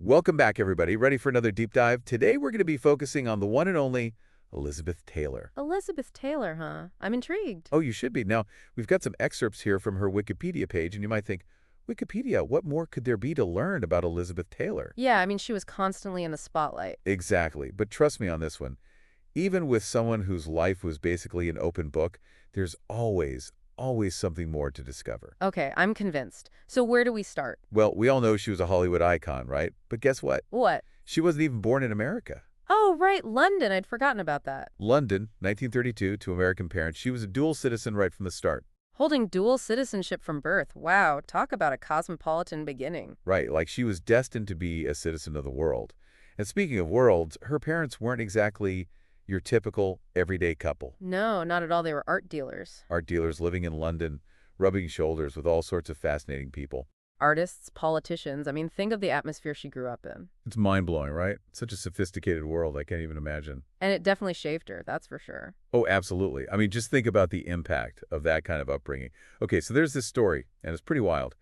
Welcome back, everybody. Ready for another deep dive? Today, we're going to be focusing on the one and only Elizabeth Taylor. Elizabeth Taylor, huh? I'm intrigued. Oh, you should be. Now, we've got some excerpts here from her Wikipedia page, and you might think, Wikipedia, what more could there be to learn about Elizabeth Taylor? Yeah, I mean, she was constantly in the spotlight. Exactly. But trust me on this one. Even with someone whose life was basically an open book, there's always something more to discover. Okay, I'm convinced. So where do we start? Well, we all know she was a Hollywood icon, right? But guess what? What? She wasn't even born in America. Oh, right, London. I'd forgotten about that. London, 1932, to American parents. She was a dual citizen right from the start. Holding dual citizenship from birth. Wow, talk about a cosmopolitan beginning. Right, like she was destined to be a citizen of the world. And speaking of worlds, her parents weren't exactly your typical everyday couple. No, not at all. They were art dealers. Art dealers living in London, rubbing shoulders with all sorts of fascinating people. Artists, politicians. I mean, think of the atmosphere she grew up in. It's mind-blowing, right? Such a sophisticated world, I can't even imagine. And it definitely shaped her, that's for sure. Oh, absolutely. I mean, just think about the impact of that kind of upbringing. Okay, so there's this story, and it's pretty wild.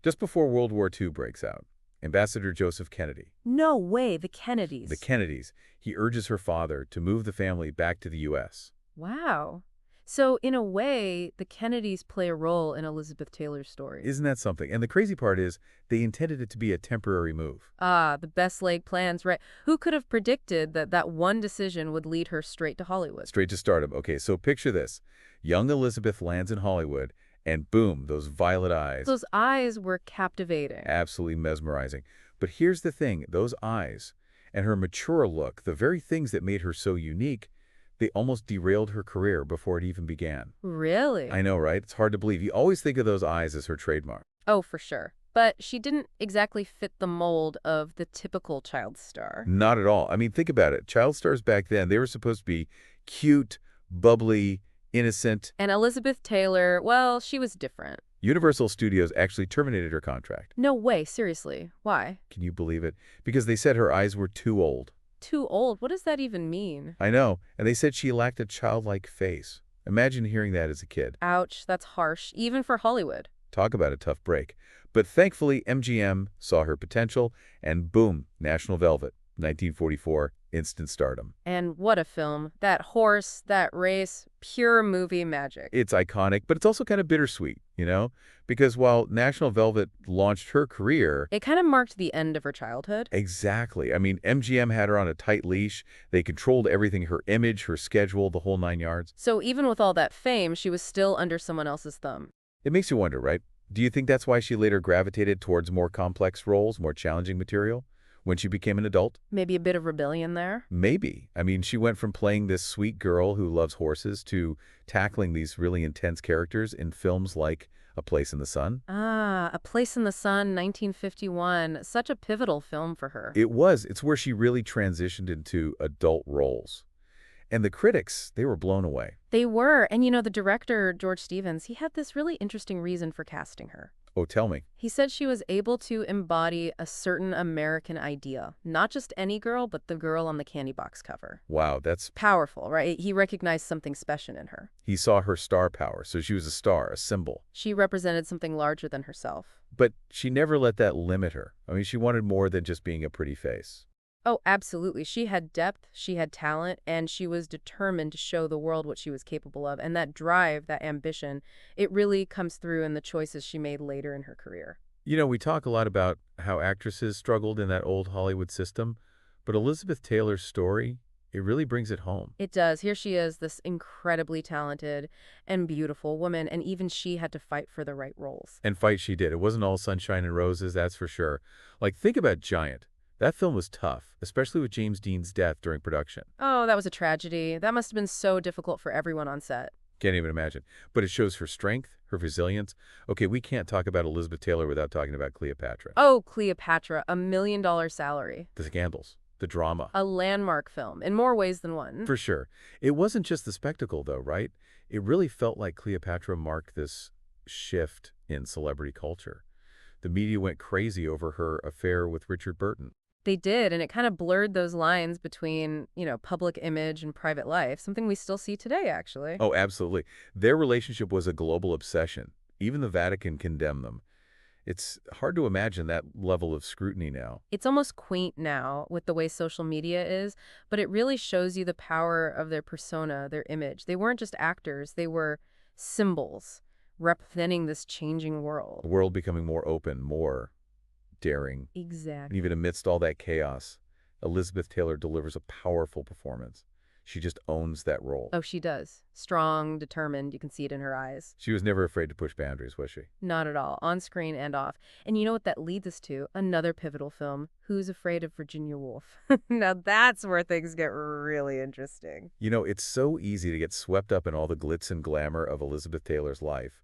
Just before World War II breaks out, Ambassador Joseph Kennedy, No way, the Kennedys. the Kennedys, he urges her father to move the family back to the U.S. Wow. So, in a way, the Kennedys play a role in Elizabeth Taylor's story. Isn't that something? And the crazy part is, they intended it to be a temporary move. Ah, the best laid plans, right? Who could have predicted that that one decision would lead her straight to Hollywood? Straight to stardom. Okay, so picture this. Young Elizabeth lands in Hollywood, and boom, those violet eyes. Those eyes were captivating. Absolutely mesmerizing. But here's the thing, those eyes and her mature look, the very things that made her so unique, they almost derailed her career before it even began. Really? I know, right? It's hard to believe. You always think of those eyes as her trademark. Oh, for sure. But she didn't exactly fit the mold of the typical child star. Not at all. I mean, think about it. Child stars back then, they were supposed to be cute, bubbly, innocent. And Elizabeth Taylor, well, she was different. Universal Studios actually terminated her contract. No way, seriously. Why? Can you believe it? Because they said her eyes were too old. Too old? What does that even mean? I know. And they said she lacked a childlike face. Imagine hearing that as a kid. Ouch, that's harsh, even for Hollywood. Talk about a tough break. But thankfully, MGM saw her potential, and boom, National Velvet, 1944, instant stardom. And what a film. That horse, that race, pure movie magic. It's iconic, but it's also kind of bittersweet, you know? Because while National Velvet launched her career... It kind of marked the end of her childhood. Exactly. I mean, MGM had her on a tight leash. They controlled everything, her image, her schedule, the whole 9 yards. So even with all that fame, she was still under someone else's thumb. It makes you wonder, right? Do you think that's why she later gravitated towards more complex roles, more challenging material, when she became an adult? Maybe a bit of rebellion there? Maybe. I mean, she went from playing this sweet girl who loves horses to tackling these really intense characters in films like A Place in the Sun. Ah, A Place in the Sun, 1951. Such a pivotal film for her. It was. It's where she really transitioned into adult roles. And the critics, they were blown away. They were. And you know, the director, George Stevens, he had this really interesting reason for casting her. Oh, tell me. He said she was able to embody a certain American idea. Not just any girl, but the girl on the candy box cover. Wow, that's... Powerful, right? He recognized something special in her. He saw her star power, so she was a star, a symbol. She represented something larger than herself. But she never let that limit her. I mean, she wanted more than just being a pretty face. Oh, absolutely. She had depth, she had talent, and she was determined to show the world what she was capable of. And that drive, that ambition, it really comes through in the choices she made later in her career. You know, we talk a lot about how actresses struggled in that old Hollywood system, but Elizabeth Taylor's story, it really brings it home. It does. Here she is, this incredibly talented and beautiful woman, and even she had to fight for the right roles. And fight she did. It wasn't all sunshine and roses, that's for sure. Like, think about Giant. That film was tough, especially with James Dean's death during production. Oh, that was a tragedy. That must have been so difficult for everyone on set. Can't even imagine. But it shows her strength, her resilience. Okay, we can't talk about Elizabeth Taylor without talking about Cleopatra. Oh, Cleopatra, $1 million salary. The scandals, the drama. A landmark film, in more ways than one. For sure. It wasn't just the spectacle, though, right? It really felt like Cleopatra marked this shift in celebrity culture. The media went crazy over her affair with Richard Burton. They did, and it kind of blurred those lines between, public image and private life, something we still see today, actually. Oh, absolutely. Their relationship was a global obsession. Even the Vatican condemned them. It's hard to imagine that level of scrutiny now. It's almost quaint now with the way social media is, but it really shows you the power of their persona, their image. They weren't just actors, they were symbols representing this changing The world. world becoming more open, more daring, and Exactly. even amidst all that chaos, Elizabeth Taylor delivers a powerful performance. She just owns that role. Oh, she does. Strong, determined, you can see it in her eyes. She was never afraid to push boundaries, was she? Not at all, on screen and off. And you know what that leads us to? Another pivotal film, Who's Afraid of Virginia Woolf? Now that's where things get really interesting. You know, it's so easy to get swept up in all the glitz and glamour of Elizabeth Taylor's life,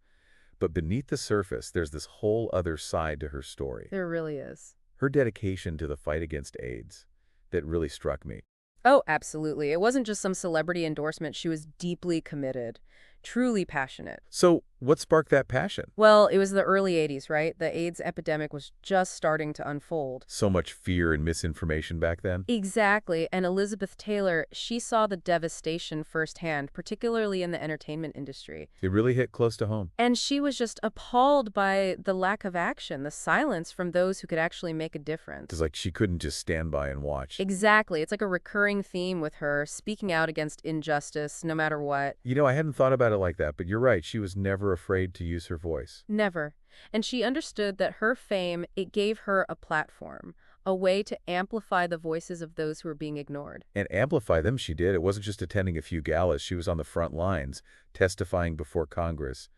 but beneath the surface, there's this whole other side to her story. There really is. Her dedication to the fight against AIDS that really struck me. Oh, absolutely. It wasn't just some celebrity endorsement. She was deeply committed, truly passionate. So, what sparked that passion? Well, it was the early 80s, right? The AIDS epidemic was just starting to unfold. So much fear and misinformation back then? Exactly. And Elizabeth Taylor, she saw the devastation firsthand, particularly in the entertainment industry. It really hit close to home. And she was just appalled by the lack of action, the silence from those who could actually make a difference. It's like she couldn't just stand by and watch. Exactly. It's like a recurring theme with her, speaking out against injustice, no matter what. You know, I hadn't thought about it like that, but you're right. She was never afraid to use her voice. Never. And she understood that her fame, it gave her a platform, a way to amplify the voices of those who were being ignored. And amplify them she did. It wasn't just attending a few galas. She was on the front lines, testifying before Congress,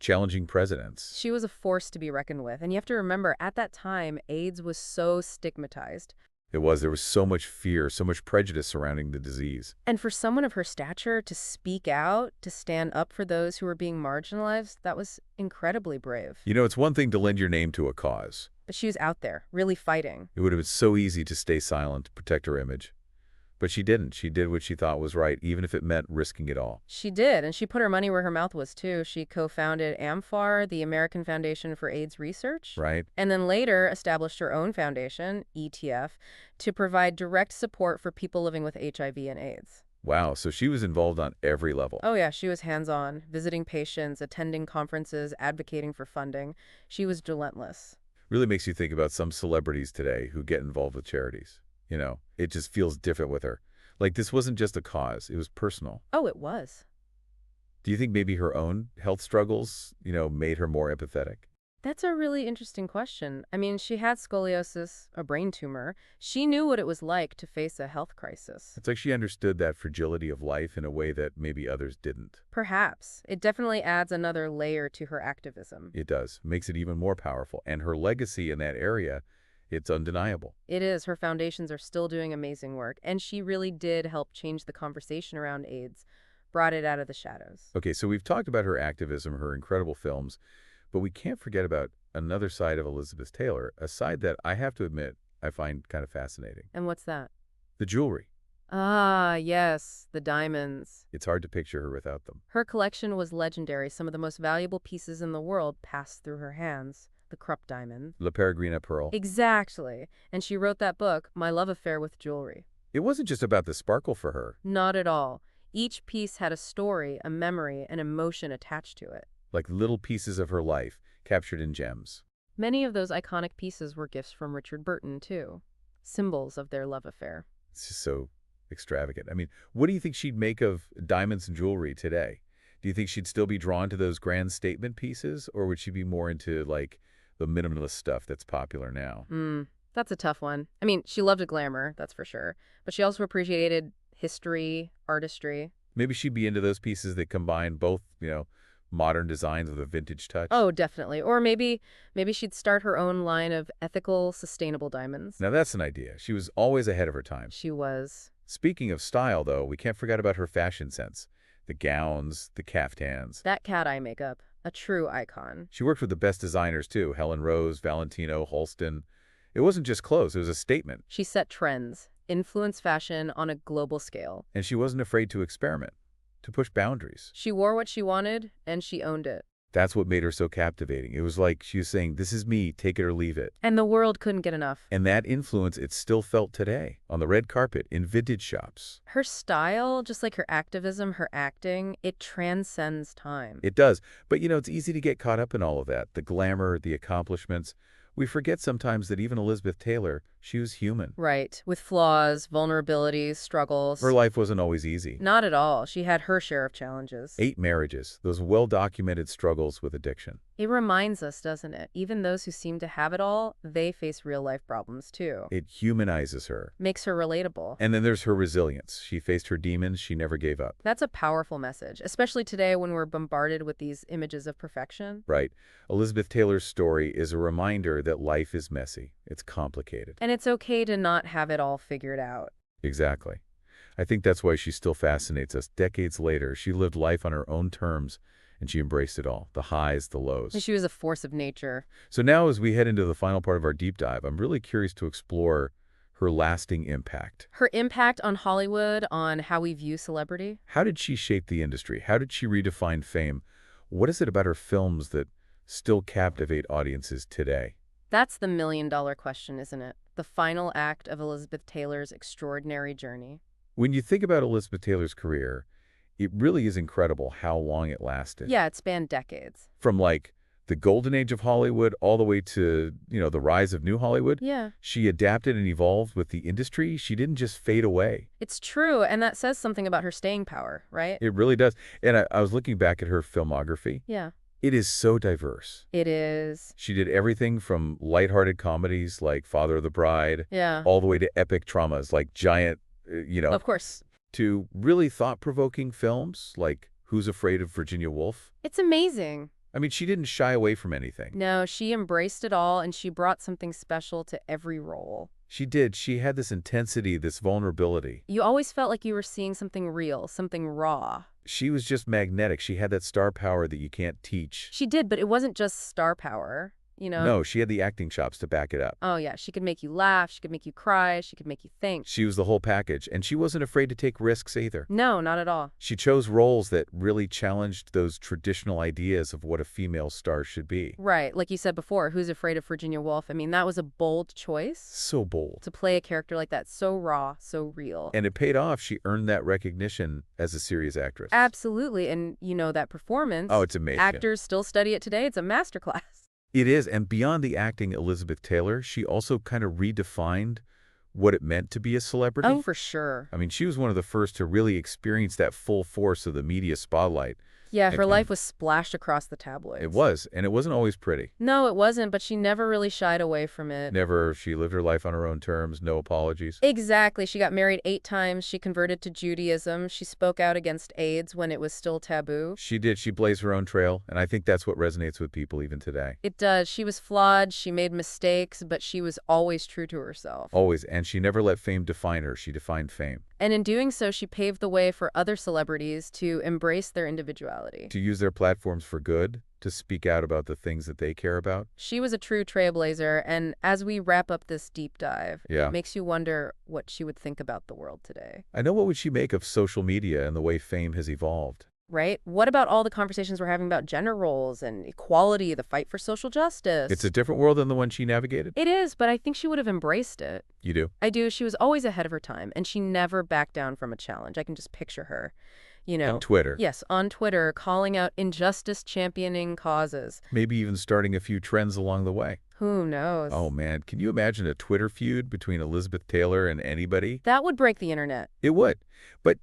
challenging presidents. She was a force to be reckoned with. And you have to remember, at that time, AIDS was so stigmatized. There was so much fear, so much prejudice surrounding the disease. And for someone of her stature to speak out, to stand up for those who were being marginalized, that was incredibly brave. You know, it's one thing to lend your name to a cause. But she was out there, really fighting. It would have been so easy to stay silent, to protect her image. But she didn't. She did what she thought was right, even if it meant risking it all. She did, and she put her money where her mouth was, too. She co-founded AMFAR, the American Foundation for AIDS Research. Right? And then later established her own foundation, ETF, to provide direct support for people living with HIV and AIDS. Wow, so she was involved on every level. Oh yeah, she was hands-on, visiting patients, attending conferences, advocating for funding. She was relentless. Really makes you think about some celebrities today who get involved with charities. You know, it just feels different with her. Like this wasn't just a cause, it was personal. Oh, it was. Do you think maybe her own health struggles, made her more empathetic? That's a really interesting question. I mean, she had scoliosis, a brain tumor. She knew what it was like to face a health crisis. It's like she understood that fragility of life in a way that maybe others didn't. Perhaps. It definitely adds another layer to her activism. It does. Makes it even more powerful. And her legacy in that area, it's undeniable. It is. Her foundations are still doing amazing work, and she really did help change the conversation around AIDS, brought it out of the shadows. Okay, so we've talked about her activism, her incredible films, but we can't forget about another side of Elizabeth Taylor, a side that I have to admit I find kind of fascinating. And what's that? The jewelry. Ah, yes, the diamonds. It's hard to picture her without them. Her collection was legendary. Some of the most valuable pieces in the world passed through her hands. The Krupp diamond. La Peregrina Pearl. Exactly. And she wrote that book, My Love Affair with Jewelry. It wasn't just about the sparkle for her. Not at all. Each piece had a story, a memory, an emotion attached to it. Like little pieces of her life captured in gems. Many of those iconic pieces were gifts from Richard Burton, too. Symbols of their love affair. It's just so extravagant. I mean, what do you think she'd make of diamonds and jewelry today? Do you think she'd still be drawn to those grand statement pieces, or would she be more into, like, the minimalist stuff that's popular now? That's a tough one. I mean, she loved a glamour, that's for sure. But she also appreciated history, artistry. Maybe she'd be into those pieces that combine both, modern designs with a vintage touch. Oh, definitely. Or maybe she'd start her own line of ethical, sustainable diamonds. Now that's an idea. She was always ahead of her time. She was. Speaking of style, though, we can't forget about her fashion sense. The gowns, the caftans. That cat eye makeup, a true icon. She worked with the best designers, too. Helen Rose, Valentino, Halston. It wasn't just clothes, it was a statement. She set trends, influenced fashion on a global scale. And she wasn't afraid to experiment, to push boundaries. She wore what she wanted, and she owned it. That's what made her so captivating. It was like she was saying, this is me, take it or leave it. And the world couldn't get enough. And that influence, it's still felt today, on the red carpet, in vintage shops. Her style, just like her activism, her acting, it transcends time. It does. But, it's easy to get caught up in all of that, the glamour, the accomplishments. We forget sometimes that even Elizabeth Taylor, she was human. Right, with flaws, vulnerabilities, struggles. Her life wasn't always easy. Not at all. She had her share of challenges. 8 marriages, those well-documented struggles with addiction. It reminds us, doesn't it? Even those who seem to have it all, they face real-life problems, too. It humanizes her. Makes her relatable. And then there's her resilience. She faced her demons. She never gave up. That's a powerful message, especially today when we're bombarded with these images of perfection. Right. Elizabeth Taylor's story is a reminder that life is messy. It's complicated. And it's okay to not have it all figured out. Exactly. I think that's why she still fascinates us. Decades later, she lived life on her own terms, and she embraced it all, the highs, the lows. She was a force of nature. So now as we head into the final part of our deep dive, I'm really curious to explore her lasting impact. Her impact on Hollywood, on how we view celebrity. How did she shape the industry? How did she redefine fame? What is it about her films that still captivate audiences today? That's the million-dollar question, isn't it? The final act of Elizabeth Taylor's extraordinary journey. When you think about Elizabeth Taylor's career, it really is incredible how long it lasted. Yeah, it spanned decades. From like the golden age of Hollywood all the way to, the rise of new Hollywood. Yeah. She adapted and evolved with the industry. She didn't just fade away. It's true, and that says something about her staying power, right? It really does. And I was looking back at her filmography. Yeah. It is so diverse. It is. She did everything from lighthearted comedies like Father of the Bride, Yeah. all the way to epic dramas like Giant, Of course. to really thought-provoking films like Who's Afraid of Virginia Woolf. It's amazing. I mean, she didn't shy away from anything. No, she embraced it all, and she brought something special to every role. She did. She had this intensity, this vulnerability. You always felt like you were seeing something real, something raw. She was just magnetic. She had that star power that you can't teach. She did, but it wasn't just star power, No, she had the acting chops to back it up. Oh, yeah, she could make you laugh, she could make you cry, she could make you think. She was the whole package, and she wasn't afraid to take risks either. No, not at all. She chose roles that really challenged those traditional ideas of what a female star should be. Right, like you said before, Who's Afraid of Virginia Woolf? I mean, that was a bold choice So bold. to play a character like that, so raw, so real. And it paid off. She earned that recognition as a serious actress. Absolutely, and that performance. Oh, it's amazing. Actors still study it today. It's a masterclass. It is, and beyond the acting Elizabeth Taylor, she also kind of redefined what it meant to be a celebrity. Oh, for sure. I mean, she was one of the first to really experience that full force of the media spotlight. Yeah, her And- life was splashed across the tabloids. It was, and it wasn't always pretty. No, it wasn't, but she never really shied away from it. Never, she lived her life on her own terms, no apologies. Exactly. She got married 8 times. She converted to Judaism. She spoke out against AIDS when it was still taboo. She did, she blazed her own trail, and I think that's what resonates with people even today. It does. She was flawed. She made mistakes, but she was always true to herself. Always, and she never let fame define her, she defined fame. And in doing so, she paved the way for other celebrities to embrace their individuality. To use their platforms for good, to speak out about the things that they care about. She was a true trailblazer, and as we wrap up this deep dive, Yeah. it makes you wonder what she would think about the world today. I know, what would she make of social media and the way fame has evolved? Right? What about all the conversations we're having about gender roles and equality, the fight for social justice? It's a different world than the one she navigated? It is, but I think she would have embraced it. You do? I do. She was always ahead of her time, and she never backed down from a challenge. I can just picture her, On Twitter. Yes, on Twitter, calling out injustice, championing causes. Maybe even starting a few trends along the way. Who knows? Oh, man. Can you imagine a Twitter feud between Elizabeth Taylor and anybody? That would break the internet. It would. But,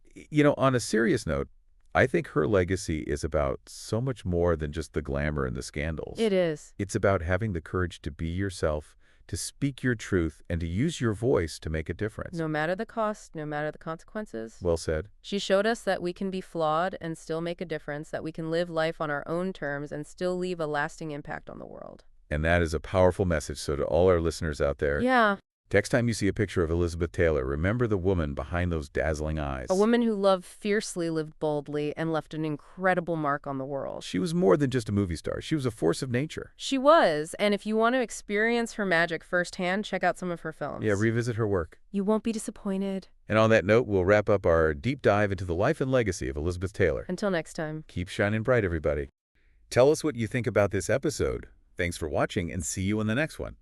on a serious note, I think her legacy is about so much more than just the glamour and the scandals. It is. It's about having the courage to be yourself, to speak your truth, and to use your voice to make a difference. No matter the cost, no matter the consequences. Well said. She showed us that we can be flawed and still make a difference, that we can live life on our own terms and still leave a lasting impact on the world. And that is a powerful message. So to all our listeners out there, Yeah. next time you see a picture of Elizabeth Taylor, remember the woman behind those dazzling eyes. A woman who loved fiercely, lived boldly, and left an incredible mark on the world. She was more than just a movie star. She was a force of nature. She was, and if you want to experience her magic firsthand, check out some of her films. Yeah, revisit her work. You won't be disappointed. And on that note, we'll wrap up our deep dive into the life and legacy of Elizabeth Taylor. Until next time. Keep shining bright, everybody. Tell us what you think about this episode. Thanks for watching, and see you in the next one.